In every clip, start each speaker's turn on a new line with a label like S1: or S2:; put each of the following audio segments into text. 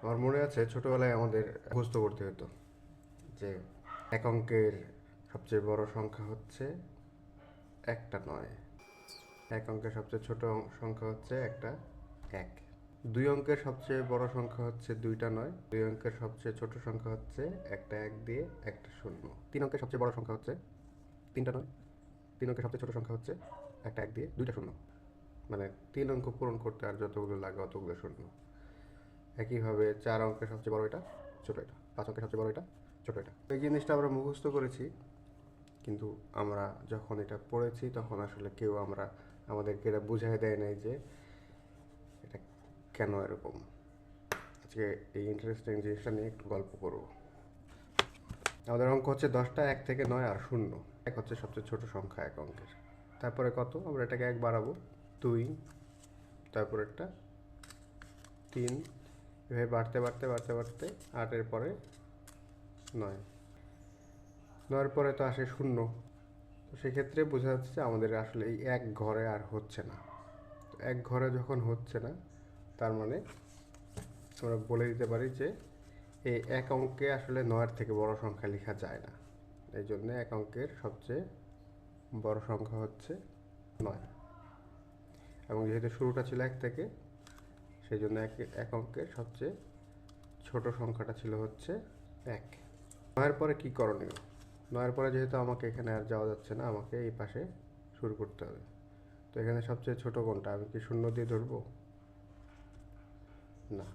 S1: আমার মনে আছে ছোটবেলায় আমাদের মুখস্থ করতে হতো যে এক অঙ্কের সবচেয়ে বড় সংখ্যা হচ্ছে একটা নয়, এক অঙ্কের সবচেয়ে ছোট সংখ্যা হচ্ছে একটা এক, দুই অঙ্কের সবচেয়ে বড় সংখ্যা হচ্ছে দুইটা নয়, দুই অঙ্কের সবচেয়ে ছোট সংখ্যা হচ্ছে একটা এক দিয়ে একটা শূন্য, তিন অঙ্কের সবচেয়ে বড় সংখ্যা হচ্ছে তিনটা নয়, তিন অঙ্কের সবচেয়ে ছোট সংখ্যা হচ্ছে একটা এক দিয়ে দুইটা শূন্য। মানে তিন অঙ্ক পূরণ করতে আর যতগুলো লাগে অতগুলো শূন্য। একইভাবে চার অঙ্কের সবচেয়ে বড় এটা, ছোট এটা, পাঁচ অঙ্কের সবচেয়ে বড় এটা, ছোট এটা। এই জিনিসটা আমরা মুখস্থ করেছি, কিন্তু আমরা যখন এটা পড়েছি তখন আসলে কেউ আমাদেরকে এটা বুঝাই দেয় নাই যে এটা কেন এরকম। আজকে এই ইন্টারেস্টিং জিনিসটা নিয়ে একটু গল্প করব। আমাদের অঙ্ক হচ্ছে 10টা, 1 থেকে 9 আর শূন্য। এক হচ্ছে সবচেয়ে ছোট সংখ্যা এক অঙ্কের। তারপরে কত, আমরা এটাকে এক বাড়াবো, 2, তারপর একটা 3, এভাবে বাড়তে বাড়তে বাড়তে বাড়তে 8-এর পরে 9, 9-এর পরে তো আসে শূন্য। তো সেক্ষেত্রে বোঝা যাচ্ছে যে আমাদের আসলে এই এক ঘরে আর হচ্ছে না। তো এক ঘরে যখন হচ্ছে না, তার মানে আমরা বলে দিতে পারি যে এই এক অঙ্কে আসলে 9-এর থেকে বড় সংখ্যা লেখা যায় না। এই জন্য এক অঙ্কের সবচেয়ে বড় সংখ্যা হচ্ছে 9, এবং যেহেতু শুরুটা ছিল 1 থেকে, সেই জন্য এক অঙ্কের সবচেয়ে ছোট সংখ্যাটা ছিল হচ্ছে 1। 9-এর পরে কী করণীয়? 9-এর পরে যেহেতু আমাকে এখানে আর যাওয়া যাচ্ছে না, আমাকে এই পাশে শুরু করতে হবে। তো এখানে সবচেয়ে ছোট কোনটা, আমি কি শূন্য দিয়ে ধরবো? না,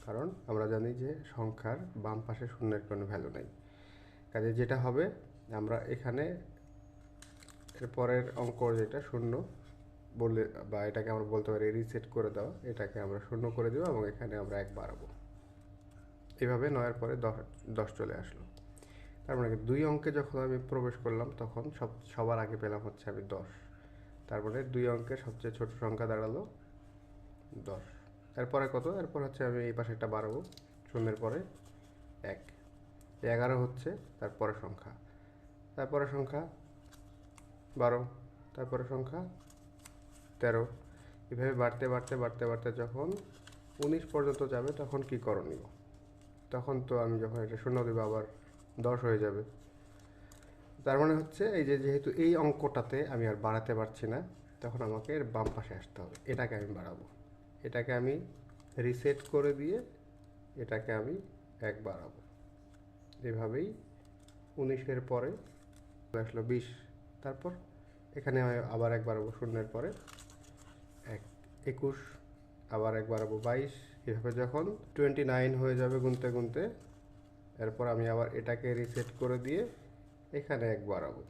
S1: কারণ আমরা জানি যে সংখ্যার বাম পাশে শূন্যের কোনো ভ্যালু নেই। কাজে যেটা হবে, আমরা এখানে এর পরের অঙ্ক যেটা শূন্য বললে, বা এটাকে আমরা বলতে পারি রিসেট করে দেওয়া, এটাকে আমরা শূন্য করে দেবো এবং এখানে আমরা এক বাড়াবো। এভাবে 9-এর পরে 10 চলে আসলো। তার মানে দুই অঙ্কে যখন আমি প্রবেশ করলাম তখন সবার আগে পেলাম হচ্ছে আমি 10। তারপরে দুই অঙ্কের সবচেয়ে ছোট সংখ্যা দাঁড়ালো 10। এরপরে কত, এরপর হচ্ছে আমি এই পাশে একটা বাড়াবো, শূন্যের পরে 1, 11 হচ্ছে তারপরে সংখ্যা, তারপরে সংখ্যা 12, তারপরে সংখ্যা 13। এভাবে বাড়তে বাড়তে বাড়তে বাড়তে যখন 19 পর্যন্ত যাবে তখন কি করণীয়? তখন তো আমি যখন এটা শূন্য দেবো আবার 10 হয়ে যাবে। তার মানে হচ্ছে এই যে যেহেতু এই অঙ্কটাতে আমি আর বাড়াতে পারছি না, তখন আমাকে এর বাম পাশে আসতে হবে, এটাকে আমি বাড়াবো। এটাকে আমি রিসেট করে দিয়ে এটাকে আমি এক বাড়াবো। এভাবেই 19-এর পরে আসলো 20, তারপর এখানে আমি আবার এক বাড়াবো, শূন্যের পরে 1, 21, আবার এক বাড়াবো 22। এভাবে যখন 29 হয়ে যাবে গুনতে গুনতে, এরপর আমি আবার এটাকে রিসেট করে দিয়ে এখানে এক বাড়াবো,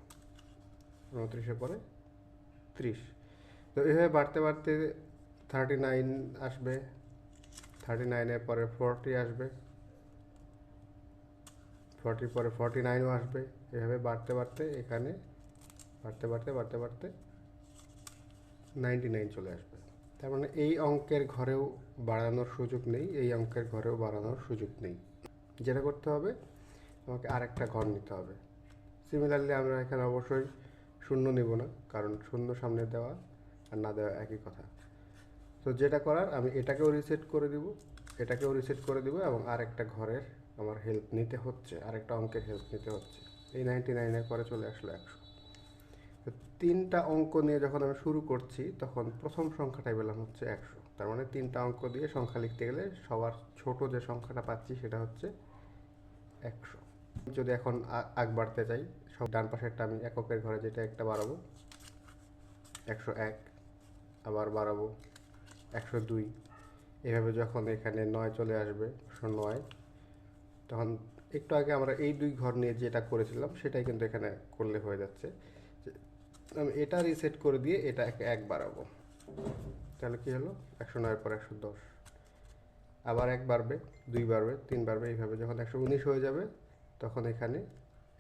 S1: 29-এর পরে 30। তো এভাবে বাড়তে বাড়তে 39 আসবে, 39-এর পরে 40 আসবে, 40 পরে 49ও আসবে। এভাবে বাড়তে বাড়তে এখানে বাড়তে বাড়তে বাড়তে বাড়তে 99 চলে আসবে। তার মানে এই অঙ্কের ঘরেও বাড়ানোর সুযোগ নেই, এই অঙ্কের ঘরেও বাড়ানোর সুযোগ নেই। যেটা করতে হবে, আমাকে আরেকটা ঘর নিতে হবে। সিমিলারলি আমরা এখানে অবশ্যই শূন্য নেব না, কারণ শূন্য সামনে দেওয়া আর না দেওয়া একই কথা। তো যেটা করার, আমি এটাকেও রিসেট করে দিব, এটাকেও রিসেট করে দিব, এবং আরেকটা ঘরের আমার হেল্প নিতে হচ্ছে, আরেকটা অঙ্কের হেল্প নিতে হচ্ছে। এই 99-এর পরে চলে আসলো 100। তো তিনটা অঙ্ক নিয়ে যখন আমি শুরু করছি তখন প্রথম সংখ্যাটাই পেলাম হচ্ছে 100। তার মানে তিনটা অঙ্ক দিয়ে সংখ্যা লিখতে গেলে সবার ছোট যে সংখ্যাটা পাচ্ছি সেটা হচ্ছে 100। যদি এখন আগ বাড়তে চাই, সব ডান পাশেরটা আমি এককের ঘরে যেটা একটা বাড়াবো 101, আবার বাড়াবো 102। এভাবে যখন এখানে 9 চলে আসবে, 109, তখন একটু আগে আমরা এই দুই ঘর নিয়ে যেটা করেছিলাম সেটাই কিন্তু এখানে করলে হয়ে যাচ্ছে। আমি এটা রিসেট করে দিয়ে এটাকে এক বাড়াবো, তাহলে কি হলো, 109-এর পর 110, আবার এক বাড়বে, 2 বাড়বে, 3 বাড়বে। এইভাবে যখন 119 হয়ে যাবে তখন এখানে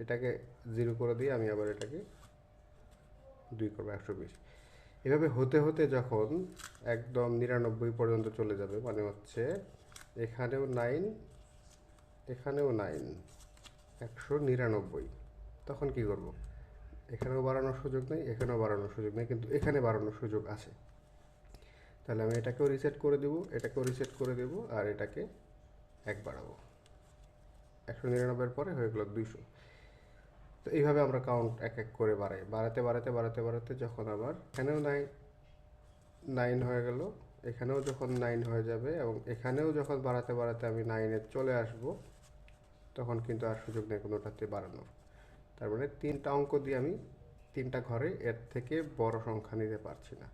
S1: এটাকে 0 করে দিয়ে আমি আবার এটাকে 2 করবো, 120। এভাবে হতে হতে যখন একদম 99 পর্যন্ত চলে যাবে, মানে হচ্ছে এখানেও 9, এখানেও 9, 199, তখন কি করব? এখানেও বাড়ানোর সুযোগ নেই, এখানেও বাড়ানোর সুযোগ নেই, কিন্তু এখানে বাড়ানোর সুযোগ আছে। তাহলে আমি এটাকেও রিসেট করে দেবো, এটাকেও রিসেট করে দেবো, আর এটাকে এক বাড়াবো, 199 পরে হয়ে গেল 200। তো এইভাবে আমরা কাউন্ট এক এক করে বাড়াতে বাড়াতে বাড়াতে বাড়াতে যখন আবার এখানেও 9 হয়ে গেল, এখানেও যখন 9 হয়ে যাবে এবং এখানেও যখন বাড়াতে বাড়াতে আমি 9-এ চলে আসব, তখন কিন্তু আর সুযোগ নেই কোনোটাতে বাড়ানোর। তার মানে 3টা অঙ্ক দিয়ে আমি 3টা ঘরে এর থেকে বড় সংখ্যা নিতে পারছি না।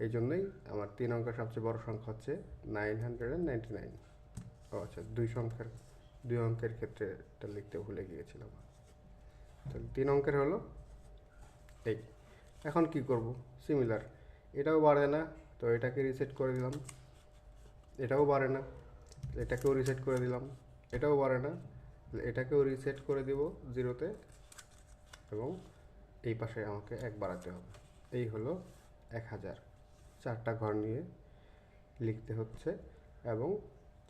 S1: এই জন্যই আমার 3 অঙ্কের সবচেয়ে বড় সংখ্যা হচ্ছে 999। ও আচ্ছা, 2 অঙ্কের ক্ষেত্রে এটা লিখতে ভুলে গিয়েছিলাম। তাহলে 3 অঙ্কের হলো এই। এখন কি করব? সিমিলার, এটাও বাড়ে না, তো এটাকে রিসেট করে দিলাম। এটাও বাড়ে না, এটাকেও রিসেট করে দিলাম। এটাও বাড়ে না, এটাকেও রিসেট করে দিব 0-তে, এবং এই পাশে আমাকে 1 বাড়াতে হবে। এই হলো 1000। 4টা ঘর নিয়ে লিখতে হচ্ছে, এবং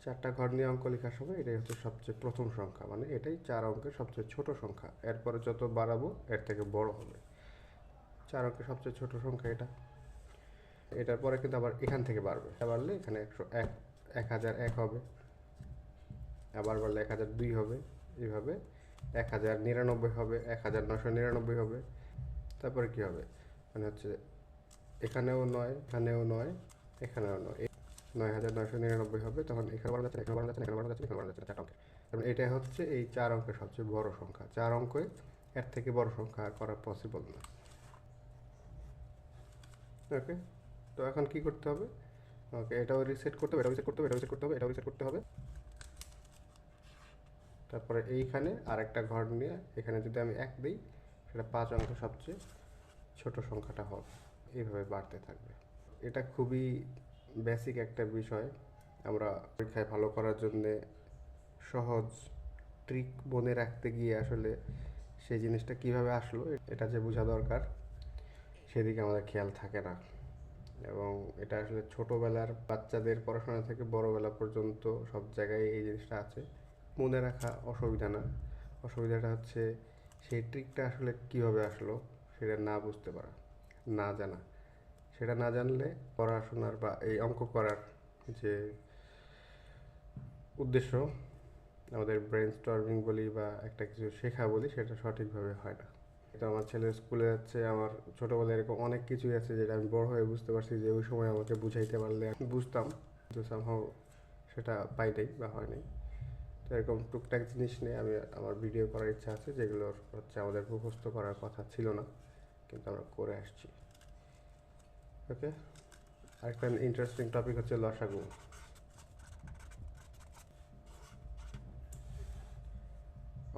S1: 4টা ঘর নিয়ে অঙ্ক লেখার সময় এটাই হচ্ছে সবচেয়ে প্রথম সংখ্যা, মানে এটাই 4 অঙ্কের সবচেয়ে ছোট সংখ্যা। এরপরে যত বাড়াবো এর থেকে বড় হবে। 4 অঙ্কের সবচেয়ে ছোট সংখ্যা এটা। এটার পরে কিন্তু আবার এখান থেকে বাড়বে, এটা বাড়লে এখানে 1001 হবে, আবার বাড়লে 1002 হবে, এইভাবে 1099 হবে, 1999 হবে। তারপরে কি হবে? মানে হচ্ছে এখানেও 9, এখানেও 9, এখানেও 9, 9999 হবে। তখন এখানে বাড়ানো যাচ্ছে, এখানে বাড়ানো যাচ্ছে, এখানে বাড়ানো যাচ্ছে, এখানে বাড়ানো যাচ্ছে, 4 অঙ্কের। কারণ এটা হচ্ছে এই 4 অঙ্কের সবচেয়ে বড় সংখ্যা। 4 অঙ্কে এর থেকে বড় সংখ্যা আর করা পসিবল না। ওকে, তো এখন কি করতে হবে? ওকে, এটাও রিসেট করতে হবে, এটাও রিসেট করতে হবে, এটাও রিসেট করতে হবে, এটাও রিসেট করতে হবে। তারপরে এইখানে আরেকটা ঘর নিয়ে এখানে যদি আমি 1 দিই, সেটা 5 অঙ্কের সবচেয়ে ছোট সংখ্যাটা হবে। এইভাবে বাড়তে থাকবে। এটা খুবই বেসিক একটা বিষয়। আমরা পরীক্ষায় ভালো করার জন্যে সহজ ট্রিক মনে রাখতে গিয়ে আসলে সেই জিনিসটা কিভাবে আসলো এটা যে বোঝা দরকার, সেদিকে আমাদের খেয়াল থাকে না। এবং এটা আসলে ছোটোবেলার বাচ্চাদের পড়াশোনা থেকে বড়োবেলা পর্যন্ত সব জায়গায় এই জিনিসটা আছে। মনে রাখা অসুবিধা না, অসুবিধাটা হচ্ছে সেই ট্রিকটা আসলে কীভাবে আসলো সেটা না বুঝতে পারা, না জানা। সেটা না জানলে পড়াশোনার বা এই অঙ্ক করার যে উদ্দেশ্য, আমাদের ব্রেন স্টর্মিং বলি বা একটা কিছু শেখা বলি, সেটা সঠিকভাবে হয় না। তো আমার ছেলে স্কুলে যাচ্ছে, আমার ছোটোবেলায় এরকম অনেক কিছুই আছে যেটা আমি বড় হয়ে বুঝতে পারছি যে ওই সময় আমাকে বুঝাইতে পারলে আমি বুঝতাম, কিন্তু সামহাও সেটা পাই নাই বা হয় নাই। তো এরকম টুকটাক জিনিস নিয়ে আমি আমার ভিডিও করার ইচ্ছা আছে, যেগুলোর হচ্ছে আমাদের মুখস্থ করার কথা ছিল না, কিন্তু আমরা করে আসছি। ওকে, আরেকটা ইন্টারেস্টিং টপিক হচ্ছে লসাগু।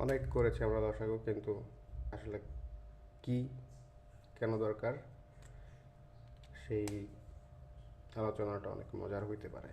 S1: অনেক করেছি আমরা লসাগু, কিন্তু আসলে কি কেন দরকার সেই আলোচনাটা অনেক মজার হইতে পারে।